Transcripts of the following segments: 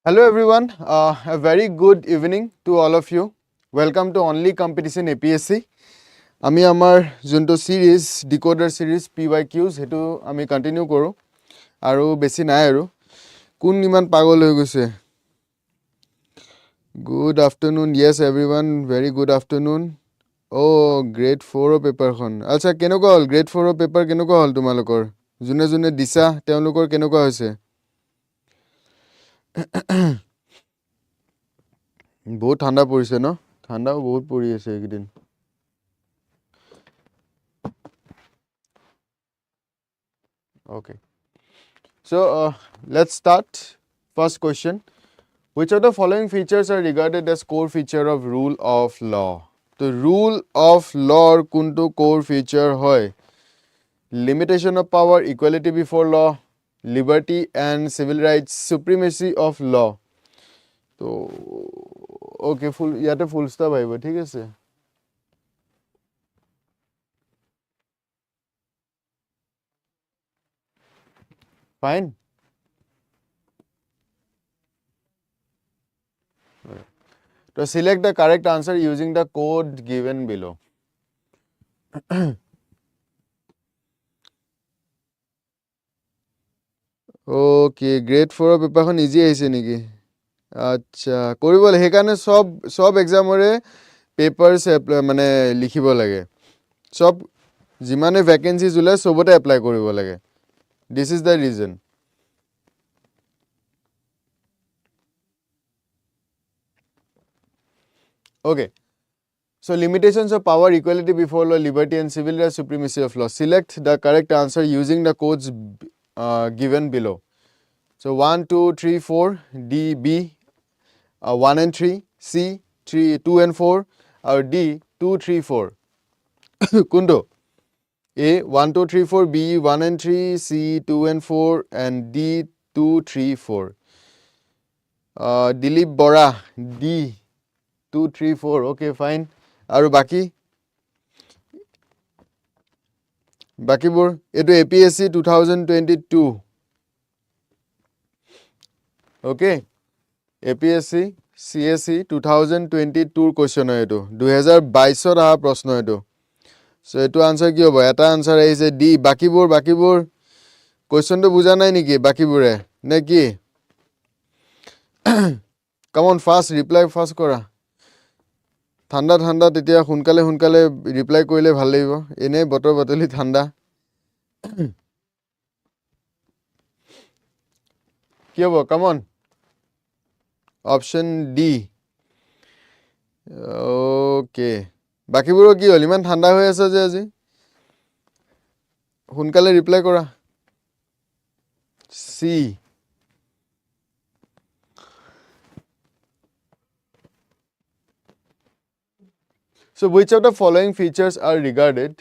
Hello everyone, a very good evening to all of you. Welcome to Only Competition APSC. Ami amar junto series, Decoder series PYQs, hetu ami continue koro. Aru besi nai aru. Kun niman pagol hoy goise. Good afternoon, yes everyone, very good afternoon. Oh, grade 4 paper khon. Acha kenuka hol grade 4 paper kenuka hol tumalokor. June june disa teonlokor kenuka hoise. বহুত ঠান্ডা পৰিছে ন ঠান্ডাও বহুত পৰি আছে এইদিন okay so let's start first question which of the following features are regarded as core feature of rule of law the rule of law kuntu core feature hoy limitation of power equality before law liberty and civil rights supremacy of law so okay full yate full stop aibo thik ase fine to select the correct answer using the code given below okay grade 4 paper khon easy aise niki acha koribole hekane sob exam ore papers mane likhibo lage sob jimane vacancies ule sobote apply koribo lage this is the reason okay so limitations of power equality before law liberty and civil rights supremacy of law select the correct answer using the codes given below so 1 2 3 4 D B 1 and 3 C 3 2 and 4 or D 2 3 4 kundo A 1 2 3 4 B 1 and 3 C 2 and 4 and D 2 3 4 Dilip Bora D 2 3 4 okay fine aru baki bor etu APSC 2022 okay APSC CSE 2022 question hoy etu 2022 or aha proshno etu so etu answer ki hobo eta answer aise D baki bor question to buja nai niki baki bore ne ki come on fast reply fast kora ঠান্ডা ঠান্ডা তেতিয়া হুনকালে reply কইলে ভাল লাগিব এনে বতৰ বতলি ঠান্ডা কি হবো come on option D okay বাকিবোৰ কি হল ইমান ঠান্ডা হৈ আছে যে আজি হুনকালে ৰিপ্লাই কৰা সি So which of the following features are regarded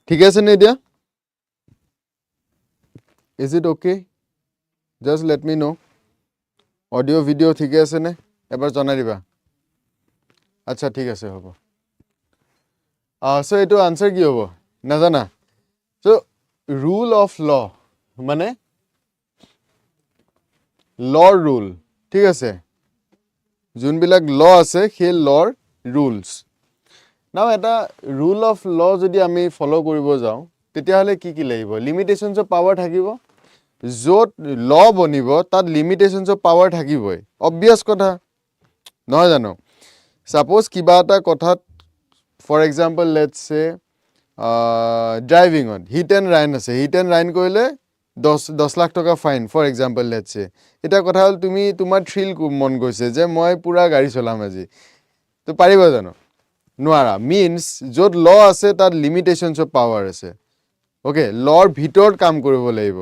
ঠিক আছে নে দিয়া is it okay just let me know audio video ঠিক আছে নে এবাৰ জনাই দিবা আচ্ছা ঠিক আছে হ'ব so এটো answer কি হ'ব না জানা so rule of law মানে law rule ঠিক আছে যোনবিলাক law আছে সেই law rules now এটা rule of law যদি আমি follow কৰিব যাও তেতিয়া হলে কি লাগিব limitations of power থাকিব যত ল বনিব তাত লিমিটেশনস অফ পাৱাৰ থাকিবই অবভিয়াস কথা নহয় জানো সাপোজ কিবা এটা কথাত for example let's say driving on hit and run আছে হিট এন্ড ৰাইন কৰিলে 10 লাখ টকা ফাইন ফৰ এক্সাম্পল লেটস সে এটা কথা হল তুমি তোমাৰ থ্ৰিল মন গৈছে যে মই পুৰা গাড়ী চলাম আজি তো পাৰিবা জানো নোৱাৰা মিন্স যত ল আছে তাত লিমিটেশনস অফ পাৱাৰ আছে ওকে লৰ ভিতৰত কাম কৰিব লাগিব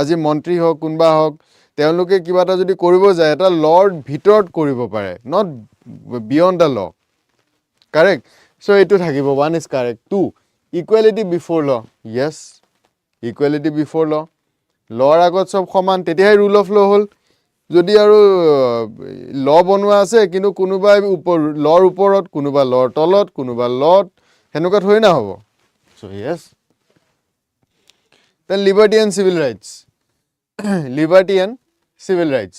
আজি মন্ত্ৰী হওক কোনবা হওক তেওঁলোকে কিবা এটা যদি কৰিব যায় এটা লৰ্ড ভিতৰত কৰিব পাৰে নট বিয়ন্ড দা ল কাৰেক্ট সো এটো থাকিব 1 ইজ কাৰেক্ট 2 ইকুৱেলিটি বিফৰ ল য়েছ ইকুৱেলিটি বিফৰ ল লৰ আগত চব সমান তেতিয়াহে ৰুল অফ ল হ'ল যদি আৰু ল বনোৱা আছে কিন্তু কোনোবাই লৰ ওপৰত কোনোবা লৰ তলত কোনোবা লত সেনেকুৱা থৈ না হ'ব so' yes then liberty and civil rights liberty and civil rights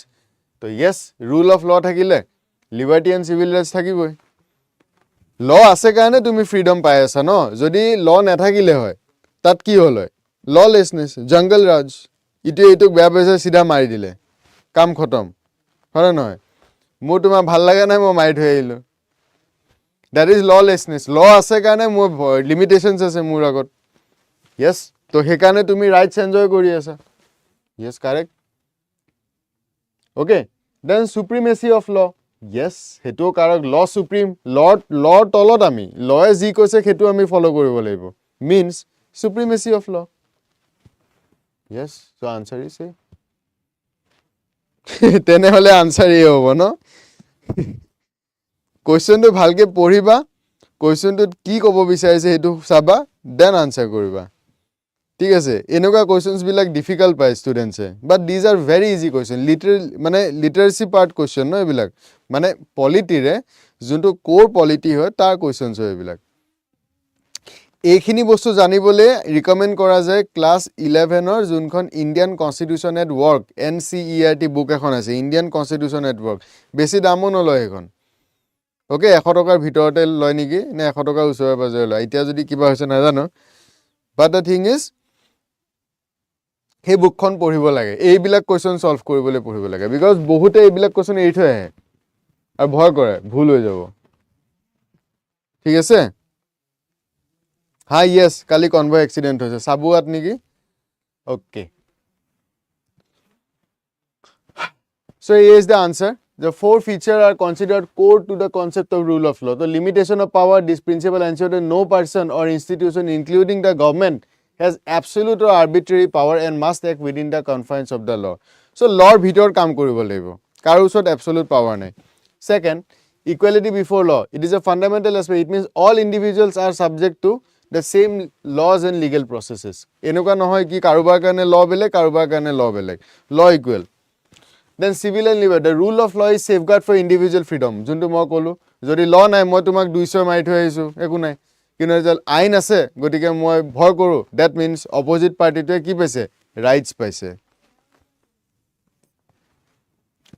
তো য়েছ ৰুল অফ ল থাকিলে লিবাৰ্টি এণ্ড চিভিল ৰাইটছ থাকিবই ল আছে কাৰণে তুমি ফ্ৰীডম পাই আছা ন যদি ল নাথাকিলে হয় তাত কি হ'ল হয় ললেছনেছ জংগল ৰাজ ইটোৱে ইটোক বেয়া পাইছে চিধা মাৰি দিলে কাম খতম হয় নহয় মোৰ তোমাৰ ভাল লগা নাই মই মাৰি থৈ আহিলোঁ দেট ইজ ললেছনেছ ল আছে কাৰণে মোৰ লিমিটেশ্যনছ আছে মোৰ আগত য়েছ তো সেইকাৰণে তুমি ৰাইটছ এনজয় কৰি আছা yes correct okay then supremacy of law yes সেইটোও কাৰক ল সুপ্ৰিম লৰ তলত আমি লয়ে যি কৈছে সেইটো আমি ফ'ল' কৰিব লাগিব means সুপ্ৰিমেচি of law Yes so' answer is a তেনেহ'লে আনচাৰ এই হ'ব ন কুৱেশ্যনটো ভালকৈ পঢ়িবা কুৱেশ্যনটোত কি ক'ব বিচাৰিছে সেইটো চাবা দেন আনচাৰ কৰিবা ঠিক আছে এনেকুৱা কুৱেশ্যনছবিলাক ডিফিকাল্ট পায় ষ্টুডেণ্টছে but these are very easy question literacy part question ন এইবিলাক মানে পলিটিৰে যোনটো ক'ৰ পলিটি হয় তাৰ কুৱেশ্যনছ হয় এইবিলাক এইখিনি বস্তু জানিবলৈ ৰিকমেণ্ড কৰা যায় ক্লাছ 11ৰ যোনখন Indian constitution at work NCERT book এখন আছে ইণ্ডিয়ান কনষ্টিটিউশ্যন এট ৱৰ্ক বেছি দামো নলয় সেইখন অ'কে 100 টকাৰ ভিতৰতে লয় নেকি নে 100 টকাৰ ওচৰে পাজৰে লয় এতিয়া যদি কিবা হৈছে নাজানো বাট দ্য থিং ইজ সেই বুকখন পঢ়িব লাগে এইবিলাক কুৱেশ্যন ছল্ভ কৰিবলৈ পঢ়িব লাগে বিকজ বহুতে এইবিলাক কুৱেশ্যন এৰি থৈ আহে আৰু ভয় কৰে ভুল হৈ যাব ঠিক আছে হা য়েছ কালি কনভয় এক্সিডেণ্ট হৈছে চাবুৱাত নেকি okay so' here is the answer the four features are considered core to the concept of rule of law the limitation of power this principle ensures that no person or institution including the government has absolute or arbitrary power and must act within the confines of the law so law ভিতৰত কাম কৰিব লাগিব কাৰো ওচৰত absolute power নাই second equality before law it is a fundamental aspect it means all individuals are subject to the same laws and legal processes এনেকুৱা নহয় কি কাৰোবাৰ কাৰণে law বেলেগ কাৰোবাৰ কাৰণে law বেলেগ law equal then civil and liberty the rule of law is safeguard for individual freedom যোনটো মই ক'লো যদি law নাই মই তোমাক 200 মাৰি থৈ আহিছো একো নাই কিন্তু যদি আইন আছে গতিকে মই ভয় কৰো that means opposite partyটোৱে কি পাইছে rights পাইছে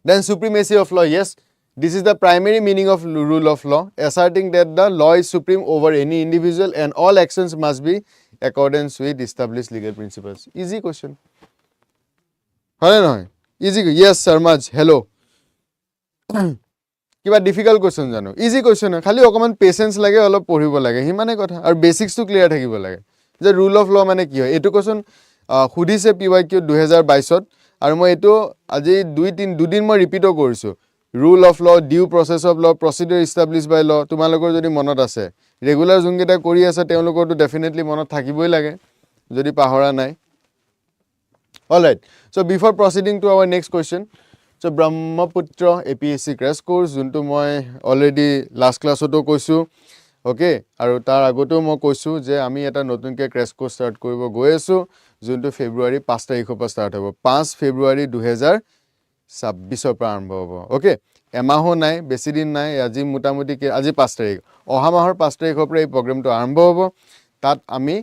then supremacy of law yes this is the primary meaning of rule of law asserting that the law is supreme over any individual and all actions must be accordance with established legal principles easy question হয় নহয় easy yes sarmaj hello কিবা difficult question জানো easy question হয় খালি অকণমান পেচেঞ্চ লাগে অলপ পঢ়িব লাগে সিমানে কথা আৰু বেচিক্সটো ক্লিয়াৰ থাকিব লাগে যে ৰুল অফ ল মানে কি হয় এইটো কুৱেশ্যন সুধিছে PYQ 2022ত আৰু মই এইটো আজি দুদিন মই ৰিপিটো কৰিছোঁ rule of law due process of law procedure establish by law তোমালোকৰ যদি মনত আছে ৰেগুলাৰ যোনকেইটা কৰি আছে তেওঁলোকৰতো ডেফিনেটলি মনত থাকিবই লাগে যদি পাহৰা নাই alright so' before proceeding to our next question so' Brahmaputra APSC crash course যোনটো মই অলৰেডি লাষ্ট ক্লাছতো কৈছোঁ অ'কে আৰু তাৰ আগতেও মই কৈছোঁ যে আমি এটা নতুনকৈ ক্ৰেছ কোৰ্চ ষ্টাৰ্ট কৰিব গৈ আছোঁ যোনটো ফেব্ৰুৱাৰী 5 তাৰিখৰ পৰা ষ্টাৰ্ট হ'ব 5 ফেব্ৰুৱাৰী 2026 পৰা আৰম্ভ হ'ব অ'কে এমাহো নাই বেছি দিন নাই আজি মোটামুটি আজি 5 তাৰিখ অহা মাহৰ 5 তাৰিখৰ পৰা এই প্ৰগ্ৰেমটো আৰম্ভ হ'ব তাত আমি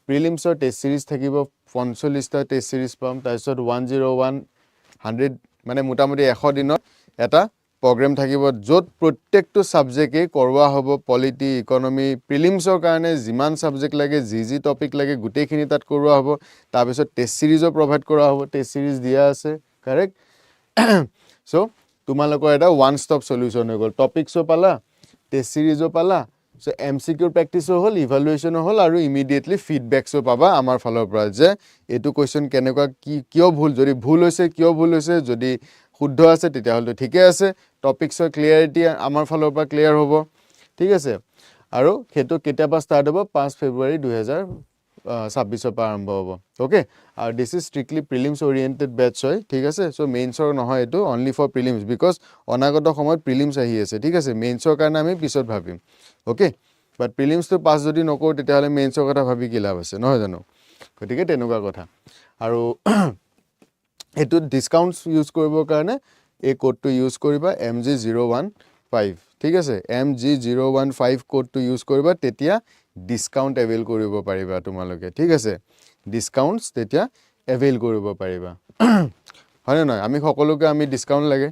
প্ৰিলিমছৰ টেষ্ট চিৰিজ থাকিব 45টা টেষ্ট চিৰিজ পাম তাৰপিছত 101 মানে মোটামুটি 100 দিনত এটা প্ৰগ্ৰেম থাকিব য'ত প্ৰত্যেকটো ছাবজেক্টেই কৰোৱা হ'ব পলিটি ইকনমি প্ৰিলিমছৰ কাৰণে যিমান ছাবজেক্ট লাগে যি টপিক লাগে গোটেইখিনি তাত কৰোৱা হ'ব তাৰপিছত টেষ্ট চিৰিজো প্ৰভাইড কৰা হ'ব টেষ্ট চিৰিজ দিয়া আছে কাৰেক্ট চ' তোমালোকৰ এটা ওৱান ষ্টপ চলিউশ্যন হৈ গ'ল টপিকছো পালা টেষ্ট চিৰিজো পালা চ' MCQ প্ৰেক্টিছো হ'ল ইভালুৱেশ্যনো হ'ল আৰু ইমিডিয়েটলি ফিডবেকছো পাবা আমাৰ ফালৰ পৰা যে এইটো কুৱেশ্যন কেনেকুৱা কিয় ভুল যদি ভুল হৈছে কিয় ভুল হৈছে যদি শুদ্ধ আছে তেতিয়াহ'লে ঠিকে আছে টপিকছৰ ক্লিয়াৰিটি আমাৰ ফালৰ পৰা ক্লিয়াৰ হ'ব ঠিক আছে আৰু সেইটো কেতিয়াবা ষ্টাৰ্ট হ'ব 5 ফেব্ৰুৱাৰী 2026 পৰা আৰম্ভ হ'ব অ'কে আৰু this is strictly prelims oriented batch হয় ঠিক আছে চ' মেইনছৰ নহয় এইটো অনলি ফৰ প্ৰিলিমছ বিকজ অনাগত সময়ত প্ৰিলিমছ আহি আছে ঠিক আছে মেইনছৰ কাৰণে আমি পিছত ভাবিম অ'কে বাট প্ৰিলিমছটো পাছ যদি নকৰোঁ তেতিয়াহ'লে মেইনছৰ কথা ভাবি কি লাভ আছে নহয় জানো গতিকে তেনেকুৱা কথা আৰু এইটোত ডিছকাউণ্টছ ইউজ কৰিবৰ কাৰণে এই কোডটো ইউজ কৰিবা MG015 ঠিক আছে MG015 কোডটো ইউজ কৰিবা তেতিয়া ডিছকাউণ্ট এভেইল কৰিব পাৰিবা তোমালোকে ঠিক আছে ডিছকাউণ্টছ তেতিয়া এভেইল কৰিব পাৰিবা হয়নে নহয় আমি সকলোকে আমি ডিছকাউণ্ট লাগে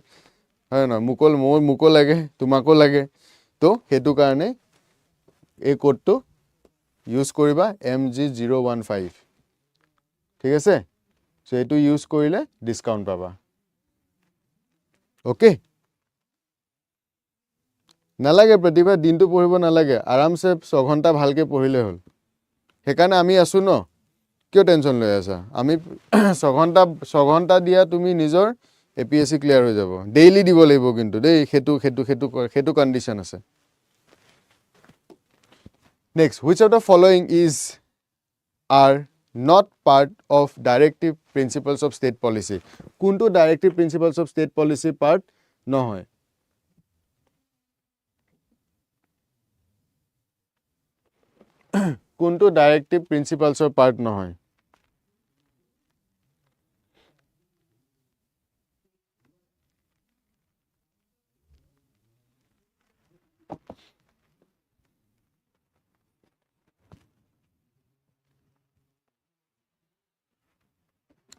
হয় নহয় মোকো লাগে তোমাকো লাগে তো সেইটো কাৰণে এই কোডটো ইউজ কৰিবা MG015 ঠিক আছে সো এইটো ইউজ কৰিলে ডিছকাউণ্ট পাবা ওকে নালাগে প্ৰতিভা দিনটো পঢ়িব নালাগে আৰামছে 6 ঘণ্টা ভালকে পঢ়িলে হ'ল সেইকাৰণে আমি আছো ন কিয় টেনচন লৈ আছা আমি 6 ঘণ্টা দিয়া তুমি নিজৰ APSC ক্লিয়াৰ হৈ যাব ডেইলি দিব লাগিব কিন্তু দেই সেইটো কন্ডিশন আছে next which of the following are not part of directive principles of state policy কোনটো directive principles of state policy part নহয় কোনটো directive principles of part নহয়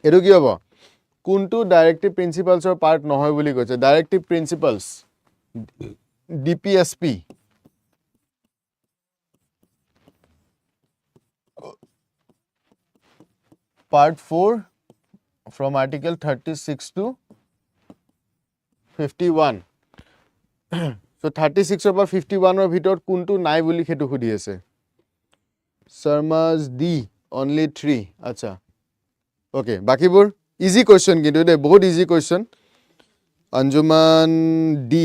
এটো কি হ'ব কোনটো ডাইৰেক্টিভ প্ৰিন্সিপালছৰ পাৰ্ট নহয় বুলি কৈছে directive principles DPSP part 4 from article 36 to 51 so 36 over 51 or ভিতৰত কোনটো নাই বুলি হেতু খুদি আছে Sharma's D only 3 আচ্ছা Okay, bakibur easy question kintu de bahut easy question Anjuman D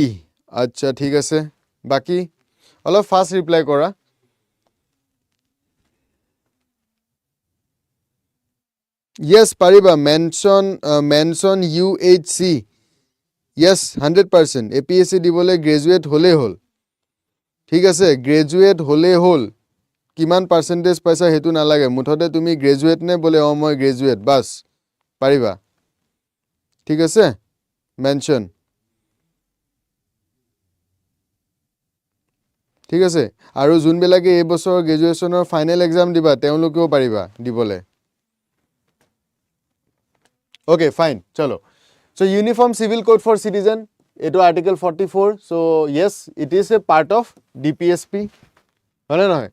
acha thik ase baki olo fast reply kora Yes pariba mention UHC Yes 100% APSC dibole graduate hole hol thik ase graduate hole hol কিমান percentage পয়সা হেতু না লাগে মুঠতে তুমি graduate নে বলে ও মই গ্রাজুয়েট বাস পারিবা ঠিক আছে মেনশন ঠিক আছে আৰু জুন বিলাকে এই বছৰ গ্ৰাজুয়েশনৰ ফাইনাল এক্সাম দিবা তেওলোকেও পারিবা দিবলে ওকে ফাইন চলো so uniform civil code for citizen এটো article 44 so yes it is a part of DPSP হলে নহয়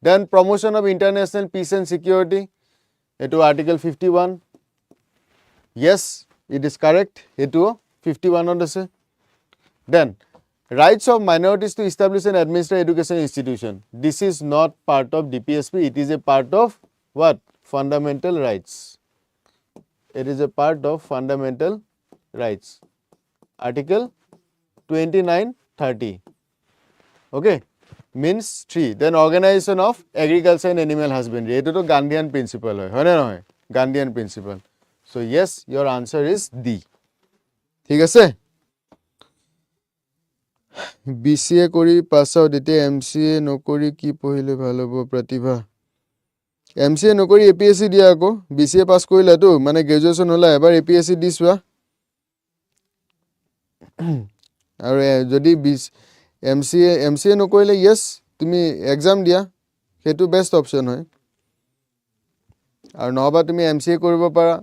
Then promotion of international peace and security. Eto article 51. Yes, it is correct. Eto 51 on ase. Then rights of minorities to establish and administer education institution. This is not part of DPSP. It is a part of what? Fundamental rights. It is a part of fundamental rights. Article 29-30. Okay. Means 3 then organization of agriculture and animal husbandry eto to Gandhian principle hoy na hoy Gandhian principle so yes your answer is D thik ase BCA kori pass out ete MCA nokori ki pohile bhal hobo pratibha MCA nokori APSC dia ako BCA pass korile to mane graduation hola ebar APSC diswa aru jodi MCA নকৰিলে yes তুমি exam দিয়া হেতু best option হয় আৰু নহবা তুমি MCA কৰিব পাৰা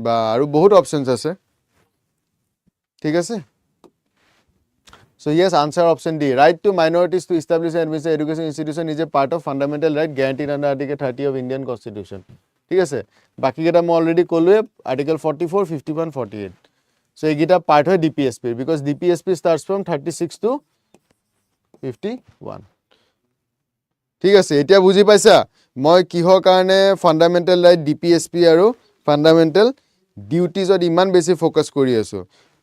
বা আৰু বহুত অপচনস আছে ঠিক আছে so yes answer option D right to minorities to establish and administer education institution is a part of fundamental right guaranteed under article 30 of Indian constitution ঠিক আছে বাকি কেটা মই অলৰেডি কলোৱে article 44 51 48 so এইগিটা পাৰ্ট হয় DPSP because DPSP starts from 36 to 51 ঠিক আছে এতিয়া বুজি পাইছা মই কিহৰ কাৰণে ফান্ডামেন্টাল ৰাইট DPSP আৰু ফান্ডামেন্টাল ডিউটিজত ইমান বেছি ফোকাস কৰি আছো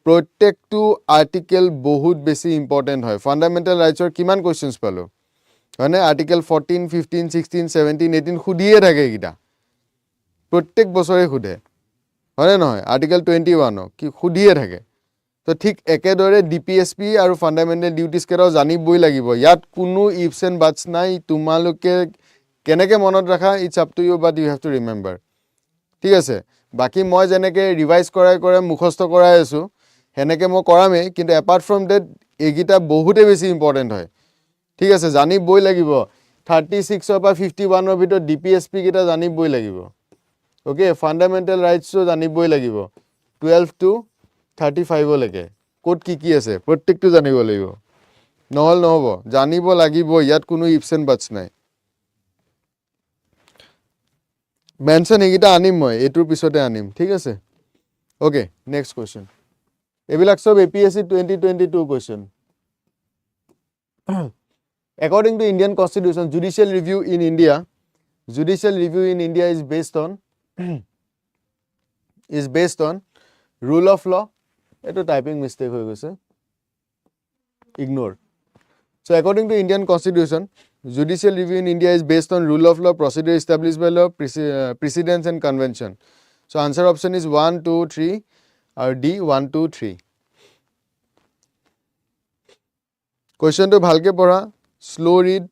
প্ৰত্যেকটো আৰ্টিকেল বহুত বেছি ইম্পৰ্টেন্ট হয় ফান্ডামেন্টাল ৰাইটছৰ কিমান কোৱেশ্চনছ পালো মানে আৰ্টিকেল 14 15 16 17 18 খুদিয়ে থাকে কিটা প্ৰত্যেক বছৰে খুদে হয় নহয় আৰ্টিকেল 21 কি খুদিয়ে থাকে তো তো ঠিক একেদৰে DPSP আৰু ফাণ্ডামেণ্টেল ডিউটিজ কেইটাও জানিবই লাগিব ইয়াত কোনো ইফছ এণ্ড বাটছ নাই তোমালোকে কেনেকৈ মনত ৰাখা it's up to you but you have to remember ঠিক আছে বাকি মই যেনেকৈ ৰিভাইজ কৰাই মুখস্থ কৰাই আছোঁ সেনেকৈ মই কৰামেই কিন্তু এপাৰ্ট ফ্ৰম ডেট এইকেইটা বহুতেই বেছি ইম্পৰ্টেণ্ট হয় ঠিক আছে জানিবই লাগিব 36 পৰা 51 ভিতৰত DPSP কেইটা জানিবই লাগিব ওকে ফাণ্ডামেণ্টেল ৰাইটছটো জানিবই লাগিব 12 to 35 লৈকে ক'ত কি আছে প্ৰত্যেকটো জানিব লাগিব নহ'ব জানিব লাগিব ইয়াত কোনো ইফছ এণ্ড বাটছ নাই মেনশ্যন এইকেইটা আনিম মই এইটোৰ পিছতে আনিম ঠিক আছে ওকে নেক্সট কুৱেশ্যন এইবিলাক সব APSC 2022 question According to Indian Constitution, judicial review in India is based on rule of law. Eto typing mistake hoy goise. Ignore. So according to Indian Constitution, judicial review in India is based on rule of law, procedure established by law, precedents and convention. So answer option is 1, 2, 3 or D 1, 2, 3. Question to bhalke podha. Slow read.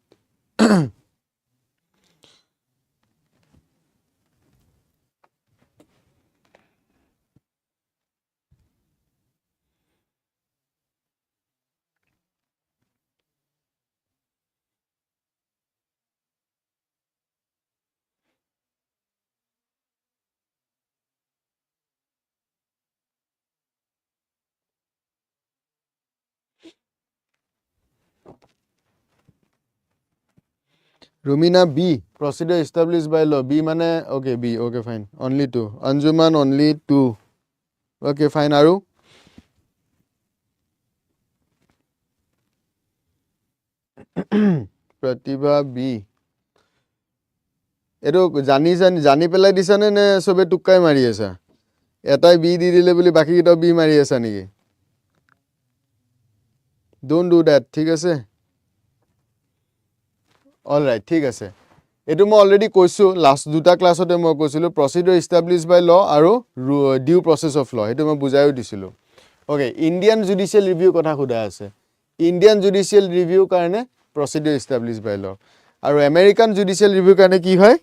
Rumina B, procedure established by law. B mane, okay, B, okay, fine. Only 2. Anjuman, only 2. Okay, fine. Aru? Pratibha B. Eto jani pelai disa ne sobe tukkai mari asa. Etai B di dile boli baki kita B mari asa niki. Don't do that. ঠিক আছে? All right, ঠিক আছে এটো মই already কৈছো last দুটা ক্লাছতে মই কৈছিলো প্ৰসিডিউৰ এস্টাবলিশড বাই ল আৰু ডিউ প্ৰসেস অফ ল এটো মই বুজাইও দিছিলো ওকে ইন্ডিয়ান জুডিশিয়াল ৰিভিউ কথা খুদা আছে ইন্ডিয়ান জুডিশিয়াল ৰিভিউ কাৰণে প্ৰসিডিউৰ এস্টাবলিশড বাই ল আৰু আমেৰিকান জুডিশিয়াল ৰিভিউ কাৰণে কি হয়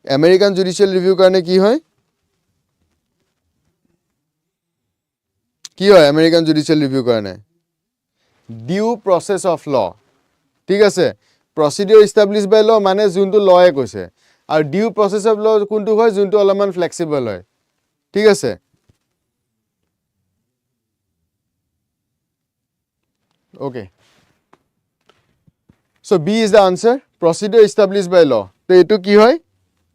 আমেৰিকান জুডিশিয়াল ৰিভিউ কাৰণে কি হয় আমেৰিকান জুডিশিয়াল ৰিভিউ কাৰণে ডিউ প্ৰসেস অফ ল ঠিক আছে Procedure established by law মানে যোনটো লয়ে কৈছে আৰু ডিউ প্ৰসেস অফ ল কোনটো হয় যোনটো অলপমান ফ্লেক্সিবল হয় ঠিক আছে okay so B is the answer procedure established by law তো এটো কি হয়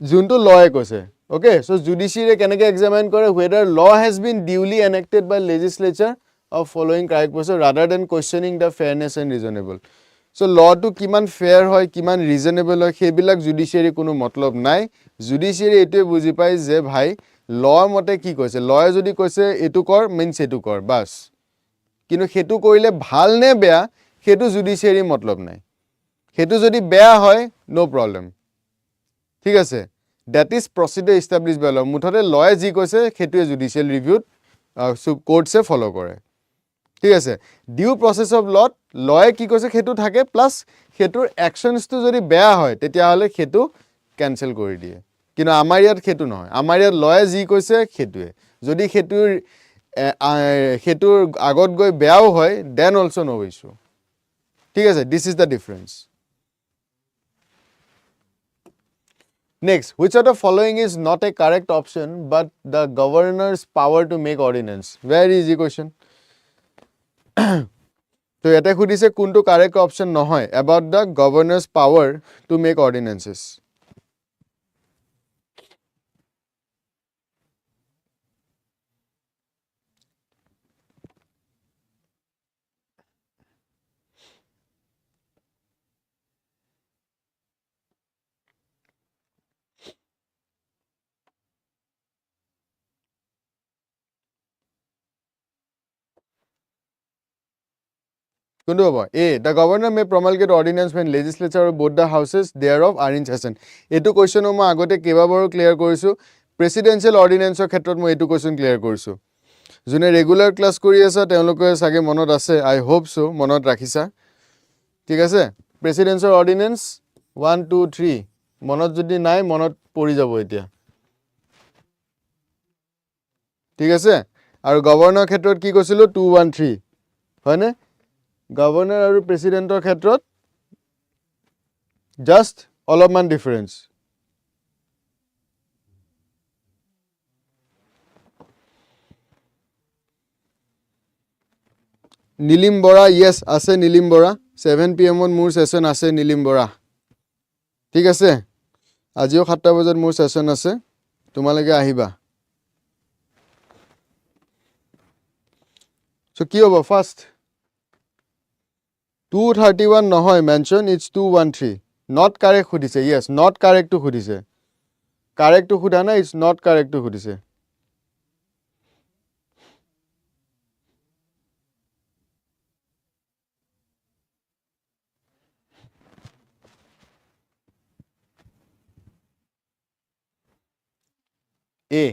যোনটো লয়ে কৈছে ওকে সো জুডিশিয়াৰি কেনেকে এক্সামিন কৰে whether law has been duly enacted by legislature of following characteristics rather than questioning the fairness and reasonable So law to kiman fair hoy kiman reasonable hoy hebilak judiciary kono matlab nai judiciary etue buji pai je bhai law mote ki koise law jodi koise etu kor means etu kor bas kinu hetu koile bhal ne beya hetu judiciary matlab nai hetu jodi beya hoy no problem thik ase that is procedure established by law muthore law ji koise hetu judicial review court se follow kore ঠিক আছে ডিউ process of লত লয়ে কি কৈছে হেতু থাকে plus হেতুৰ actions তো যদি বেয়া হয় তেতিয়া হলে হেতু ক্যান্সেল কৰি দিয়ে কিন্তু আমাৰ ইয়াত হেতু নহয় আমাৰ ইয়াত লয়ে যি কৈছে হেতুৱে যদি হেতুৰ আগত গৈ বেয়াও হয় দেন অলসো নো ইস্যু ঠিক আছে this is the difference Next, which of the following is not a correct option but the governor's power to make ordinance? Very easy question. So yate khudise kuntu correct option nohoy about the governor's power to make ordinances Kundu baba A the governor may promulgate ordinance when legislature or both the houses thereof are in session etu question mo agote keba baru clear korisu presidential ordinance or khetrot mo etu question clear korisu যোনে regular class কৰি আছা তেওঁলোকে চাগে মনত আছে আই hope so মনত ৰাখিছা ঠিক আছে প্ৰেসিডেন্সৰ অৰ্ডিনেন্স 1 2 3 মনত যদি নাই মনত পৰি যাব এতিয়া ঠিক আছে আৰু গভৰ্ণৰ ক্ষেত্ৰত কি কৈছিলো 213 হয়নে গভৰ্ণৰ আৰু প্ৰেসিডেন্টৰ ক্ষেত্ৰত জাস্ট অলপমান ডিফাৰেন্স নীলিম বৰা yes আছে নীলিম বৰা 7 pm ত মোৰ সেশন আছে নীলিম বৰা ঠিক আছে আজিও 7টা বজাত মোৰ সেশন আছে তোমালোকে আহিবা so কি হ'ব ফাৰ্স্ট 231 নহয় mention it's 213 not correct খুদিছে yes not correct to খুদিছে correct to খুদা না it's not correct to খুদিছে A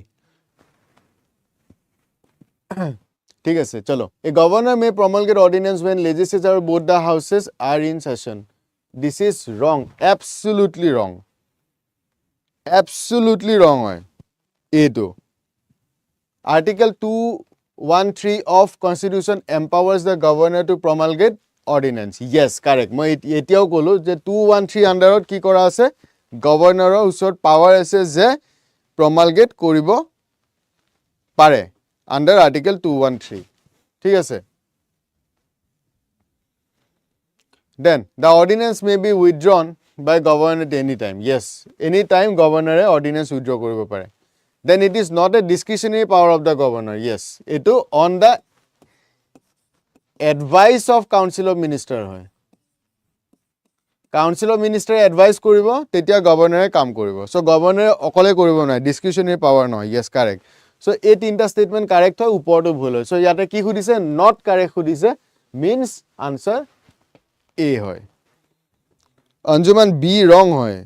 ঠিক আছে চলো a governor may promulgate ordinance when legislature both the houses are in session this is wrong absolutely wrong হয় এইটো article 213 of constitution empowers the governor to promulgate ordinance yes correct মই এতিয়াও কলো যে 213 আন্ডাৰত কি কৰা আছে গভৰ্ণৰৰ ওচৰত পাৱাৰ আছে যে promulgate কৰিব পাৰে under article 213 ঠিক আছে then the ordinance may be withdrawn by governor at any time yes any time governor ordinance withdraw কৰিব পাৰে then it is not a discretionary power of the governor yes eto on the advice of council of minister হয় council of minister advice কৰিব তেতিয়া governor কাম কৰিব so governor অকলে কৰিব নাই discretionary power নহয় yes correct so এই তিনটা statement correct হয় ওপৰটো ভুল হয় so ইয়াতে কি খুদিছে not correct খুদিছে means answer A হয় অঞ্জুমান B wrong হয়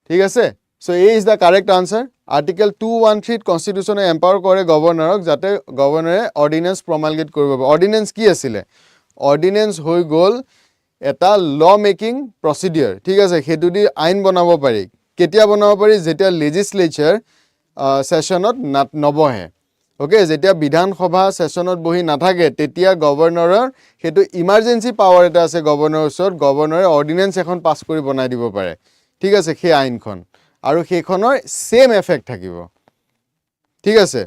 ঠিক আছে so A is the correct answer article 213 constitution empower কৰে গভৰ্ণৰক যাতে গভৰ্ণৰে অৰ্ডিনেন্স promulgate কৰিব অৰ্ডিনেন্স কি আছিল অৰ্ডিনেন্স হৈ গল এটা law making procedure ঠিক আছে হেতু দি আইন বনাব পাৰি কেতিয়া বনাব পাৰি যেতিয়া legislature সেশনত নবহে ওকে যেতিয়া বিধান সভা সেশনত বহি নাথাকে তেতিয়া গভৰ্ণৰৰ হেতু ইমাৰ্জেন্সি পাৱাৰ এটা আছে গভৰ্ণৰৰ ওচৰত গভৰ্ণৰে অৰ্ডিনেন্স এখন পাস কৰি বনাই দিব পাৰে ঠিক আছে সেই আইনখন আৰু সেইখনৰ সেম এফেক্ট থাকিব ঠিক আছে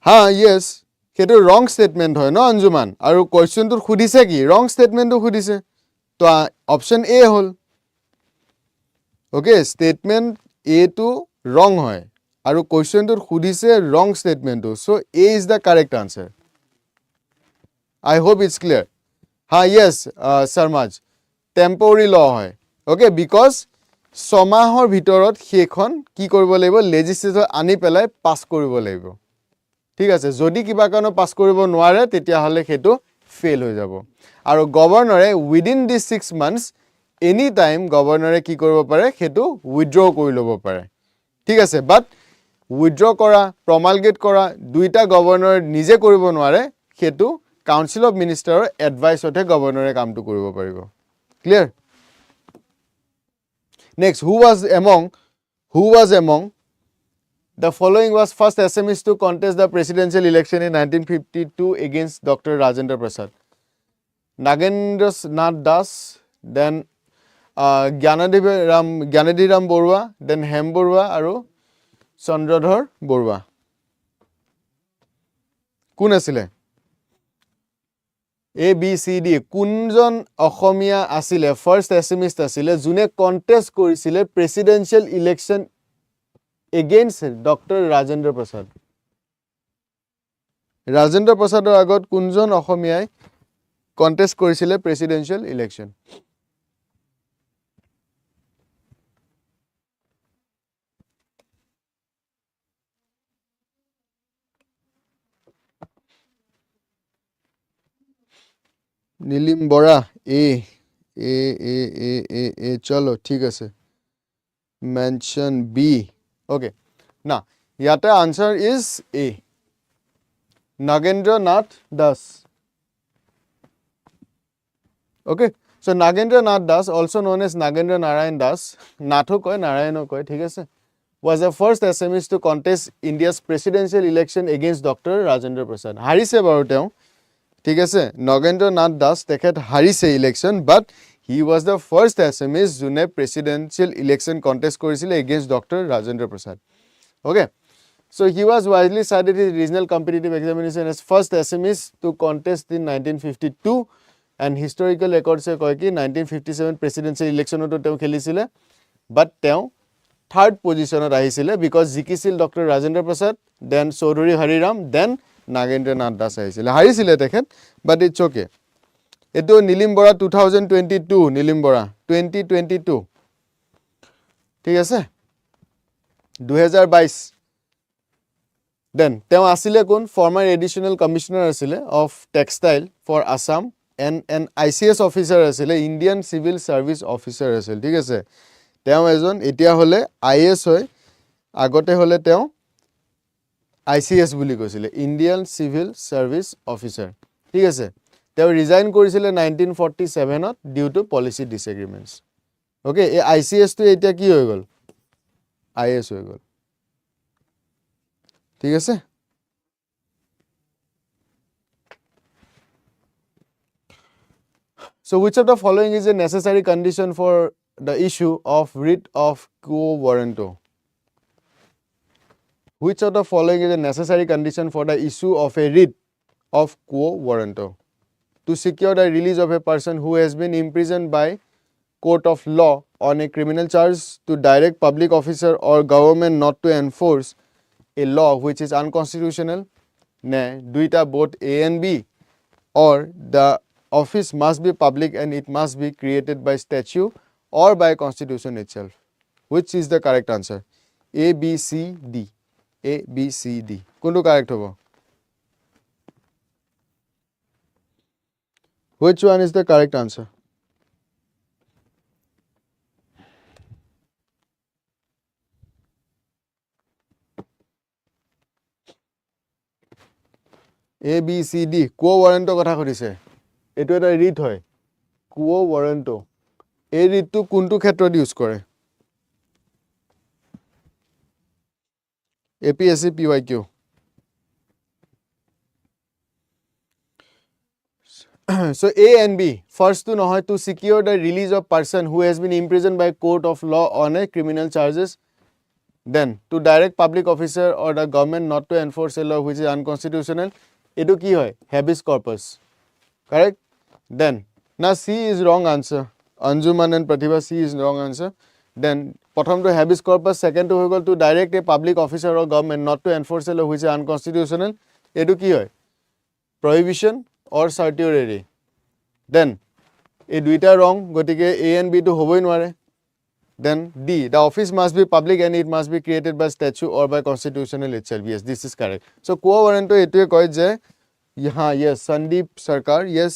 হা ইয়েস হেতু ৰং স্টেটমেন্ট হয় ন অঞ্জুমান আৰু কোৱেশ্চনটো খুদিছে কি ৰং স্টেটমেন্টটো খুদিছে তো অপশন এ হল okay statement A too wrong হয় আৰু কোৱেশ্চনটো খুদিছে ৰং স্টেটমেন্টটো so A is the correct answer I hope it's clear হা ইয়েস শর্মাজ টেম্পোরারি ল হয় ওকে বিকজ সমাহৰ ভিতৰত সেইখন কি কৰিব লাগিব লেজিসলেচৰ আনি পেলাই পাস কৰিব লাগিব ঠিক আছে যদি কিবা কাৰণ পাস কৰিব নোৱাৰে তেতিয়া হলে হেতু ফেল হৈ যাব আৰু গভৰ্ণৰে within this 6 months any time গভৰ্ণৰে কি কৰিব পাৰে হেতু উইথড্ৰ কৰি ল'ব পাৰে ঠিক আছে বাট উইথড্ৰ কৰা promulgate কৰা দুইটা গভৰ্ণৰ নিজে কৰিব নোৱাৰে হেতু কাউন্সিল অফ মিনিষ্টাৰৰ এডভাইসতে গভৰ্ণৰে কামটো কৰিব পাৰিব clear next who was among the following was first Assamese to contest the presidential election in 1952 against Dr. Rajendra Prasad Nagendra Nath Das then Gyanadhi Ram Borua then Hem Borua aru Chandradhar Borua কোন আছিলে A B C D কোনজন অসমীয়া আছিলে first এসএমইষ্ট আছিলে যোনে contest কৰিছিলে presidential election against doctor Rajendra Prasad Rajendra প্ৰসাদৰ আগত কোনজন অসমীয়াই কন্টেস্ট কৰিছিলে presidential election Nilim Bora A A chalo ঠিক আছে mention B okay now yata answer is A Nagendra Nath Das okay so Nagendra Nath Das also known as Nagendra Narayan Das Natho koy Narayano koy ঠিক আছে was the first Assamese to contest India's presidential election against Dr. Rajendra Prasad harise baru teo ঠিক আছে Nagendra Nath Das tekhet harise election but he was the first Assamese june presidential election contest korisile against Dr. Rajendra Prasad okay so he was widely cited in regional competitive examination as first Assamese to contest in 1952 and historical records se koy ki 1957 presidential election to teo khelisile but teo third position at ahisile because jikisil Dr. Rajendra Prasad then Chaudhary Hariram then Nagendra Nath Das ahisile harisile tekhet but it's okay eto Nilim Bora 2022 Nilim Bora 2022 ঠিক আছে 2022 then teo asile kon former additional commissioner asile of textile for Assam and an ICS officer asile Indian civil service officer asile ঠিক আছে teo ejon etia hole IS hoy agote hole teo ICS বুলি কৈছিলে Indian civil service officer ঠিক আছে teo resign korisile 1947 to due to policy disagreements okay এই ICS to etia ki hoy gol IS hoy gol ঠিক আছে so which of the following is a necessary condition for the issue of writ of quo warranto which of the following is a necessary condition for the issue of a writ of quo warranto to secure the release of a person who has been imprisoned by court of law on a criminal charge to direct public officer or government not to enforce a law which is unconstitutional ne duita both A and B or the office must be public and it must be created by statute or by constitution itself which is the correct answer A B C D A B C D kuntu correct hobo which one is the correct answer A B C D quo warranto কথা কইছে এটো এটা writ হয় quo warranto এই রিটটো কোনটো ক্ষেত্ৰত use কৰে APSC PYQ so A and B first to know to secure the release of person who has been imprisoned by court of law on a criminal charges then to direct public officer or the government not to enforce a law which is unconstitutional etu ki hoy habeas corpus correct then now C is wrong answer Anjuman and Pratibha C is wrong answer then prothom to habeas corpus second to hoy gol to direct a public officer or government not to enforce a law which is unconstitutional etu ki hoy prohibition or certiorari then এই দুইটা wrong গটিকে A and B to হবই নোৱাৰে then D the office must be public and it must be created by statute or by constitutional itself yes this is correct so quo warranto এটোৱে কয় যে yaha yes Sandeep Sarkar yes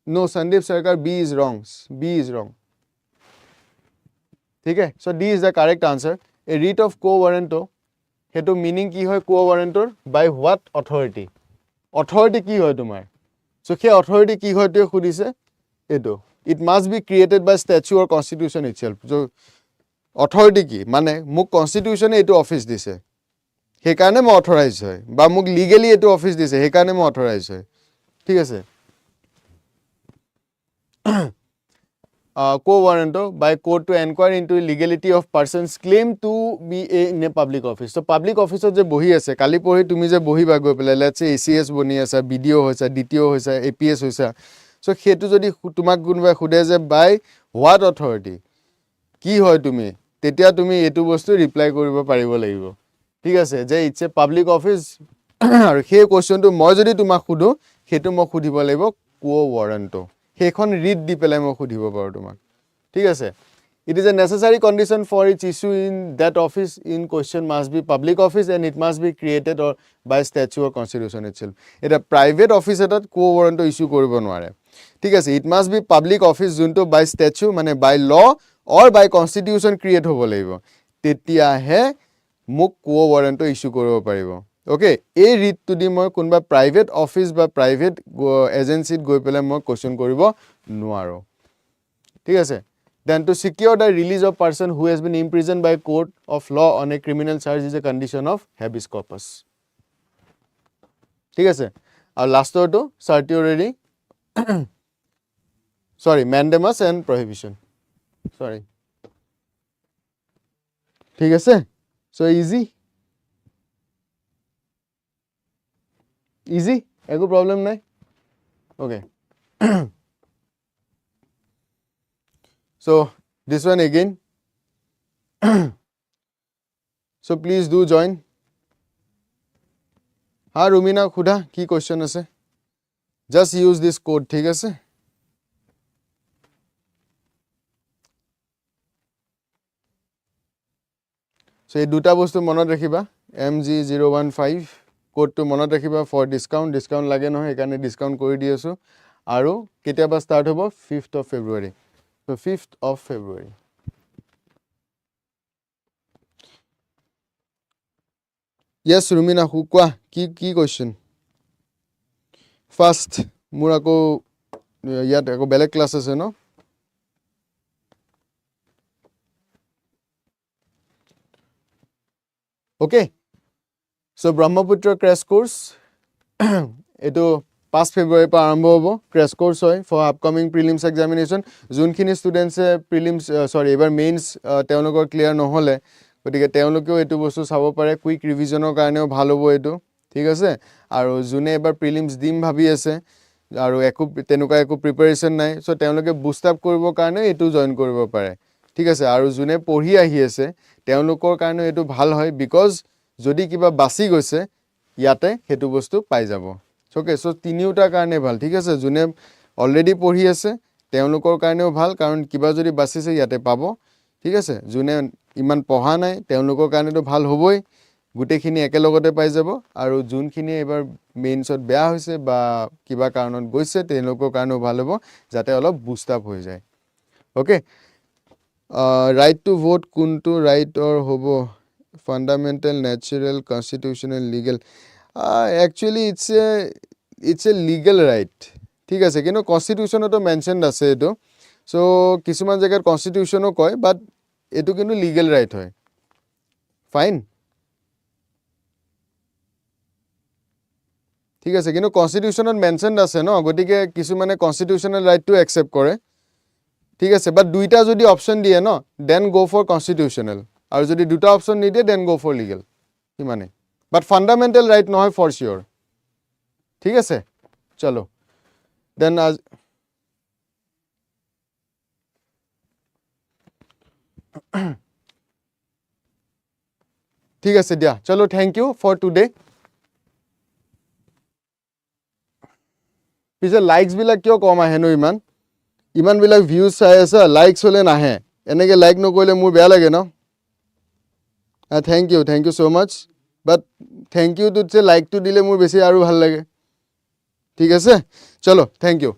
no Sandeep Sarkar B is wrong ঠিক আছে so D is the correct answer a writ of quo warranto hetu meaning ki hoy quo warrantor by what authority কি হয় তোমার so সেই authority কি হয় তে খুদিছে এটো it must be created by statute or constitution itself so authority কি মানে মোক constitution এটো অফিস দিছে সেই কাৰণে মই অথৰাইজ হয় বা মোক লিগেলি এটো অফিস দিছে সেই কাৰণে মই অথৰাইজ হয় ঠিক আছে quo warranto by court to inquire into legality of persons claim to be in a public office so public office je bohi ase kali pori tumi je bohi ba goi pele let's say ACS boni asa BDO hoisa DTO hoisa APS hoisa so hetu jodi tumak gunba khude je by what authority ki hoy tumi tetia tumi etu bostu reply koribo paribo lagibo ঠিক আছে যে it's a public office আৰু সেই কোৱেশ্চনটো মই যদি তোমাক খুদো হেতু মই খুদিব লাগিব quo warranto হেখন ৰিড দি পেলাই মই খুদিব পাৰো তোমাক ঠিক আছে it is a necessary condition for its issue in that office in question must be public office and it must be created or by statute or constitution itself এটা private office এটাত quo warranto issue কৰিব নোৱাৰে ঠিক আছে it must B public office যোনটো বাই statue মানে by law or by constitution create হ'ব লাগিব তেতিয়াহে মোক কো ৱাৰেণ্টটো ইছ্যু কৰিব পাৰিব ওকে এই ৰিটটো দি মই কোনোবা প্ৰাইভেট অফিচ বা প্ৰাইভেট এজেঞ্চিত গৈ পেলাই মই কুৱেশ্যন কৰিব নোৱাৰোঁ ঠিক আছে then to secure the release of person who has been imprisoned by court of law on a criminal charge is a condition of habeas corpus ঠিক আছে আৰু লাষ্টৰটো certiorari sorry mandamus and prohibition sorry ঠিক আছে so easy একো problem নাই okay so this one again so please do join ha rumina khuda ki question ase just use this code thik ase so ei duta bostu monot rakhiba mg015 code to monot rakhiba for discount lage no ekane discount kori di asu aru ketia ba start hobo 5th of February so 5th of February yes rumina hukwa ki question first murako yat ako belek class ase no okay so brahmaputra crash course eto 5 February pa arambho hobo crash course hoy for upcoming prelims examination junkhini students prelims sorry ebar mains teologor clear no hole গটিকে তেওঁলোকেও এটো বস্তু চাব পাৰে quick ৰিভিজনৰ কাৰণেও ভাল হ'ব এটো ঠিক আছে আৰু জুনে এবাৰ প্ৰিলিমছ দিম ভাবি আছে আৰু একো তেনুকা একো প্ৰিপাৰেচন নাই সো তেওঁলোকে বুষ্ট আপ কৰিব কাৰণে এটো জয়েন কৰিব পাৰে ঠিক আছে আৰু জুনে পঢ়ি আহি আছে তেওঁলোকৰ কাৰণে এটো ভাল হয় বিকজ যদি কিবা বাসি গৈছে ইয়াতে হেতু বস্তু পাই যাব ওকে সো তিনিউটা কাৰণে ভাল ঠিক আছে জুনে অলৰেডি পঢ়ি আছে তেওঁলোকৰ কাৰণেও ভাল কাৰণ কিবা যদি বাসিছে ইয়াতে পাব ঠিক আছে জুনে ইমান পঢ়া নাই তেওঁলোকৰ কাৰণেটো ভাল হ'বই গুটেখিনি একেলগতে পাই যাব আৰু জুনখিনি এবাৰ মেইনছত বেয়া হৈছে বা কিবা কাৰণত গৈছে তেওঁলোকৰ কাৰণেও ভাল হ'ব যাতে অলপ বুষ্ট আপ হৈ যায় ওকে ৰাইট টু ভোট কোনটো ৰাইট অৰ হ'ব fundamental natural constitutional legal actually it's a legal right ঠিক আছে কিন্তু কনস্টিটিউশনতো মেনশনড আছে এটো সো কিছুমান জায়গাত কনস্টিটিউশনও কয় বাট এটো কিন্তু লিগ্যাল রাইট হয় ফাইন ঠিক আছে কিন্তু কনস্টিটিউশনত মেনশনড আছে ন গটিকে কিছু মানে কনস্টিটিউশনাল রাইট টু একসেপ্ট কৰে ঠিক আছে বাট দুইটা যদি অপশন দিয়ে ন দেন গো ফর কনস্টিটিউশনাল আৰু যদি দুটা অপশন নিদিয়ে দেন গো ফর লিগ্যাল ইমানে বাট ফান্ডামেন্টাল রাইট নহয় ফর শিওর ঠিক আছে চলো দেন আজ ঠিক আছে দিয়া চলো থ্যাংক ইউ ফর টুডে পিছে লাইকস বিলাক কিয় কম আহে নো ইমান বিলাক ভিউজ চাই আছে লাইকস হলে নাহে এনেকে লাইক নকৰিলে মোৰ বেয়া লাগে ন thank you so much but thank you টুছে লাইক টু দিলে মোৰ বেছি আৰু ভাল লাগে ঠিক আছে চলো থ্যাংক ইউ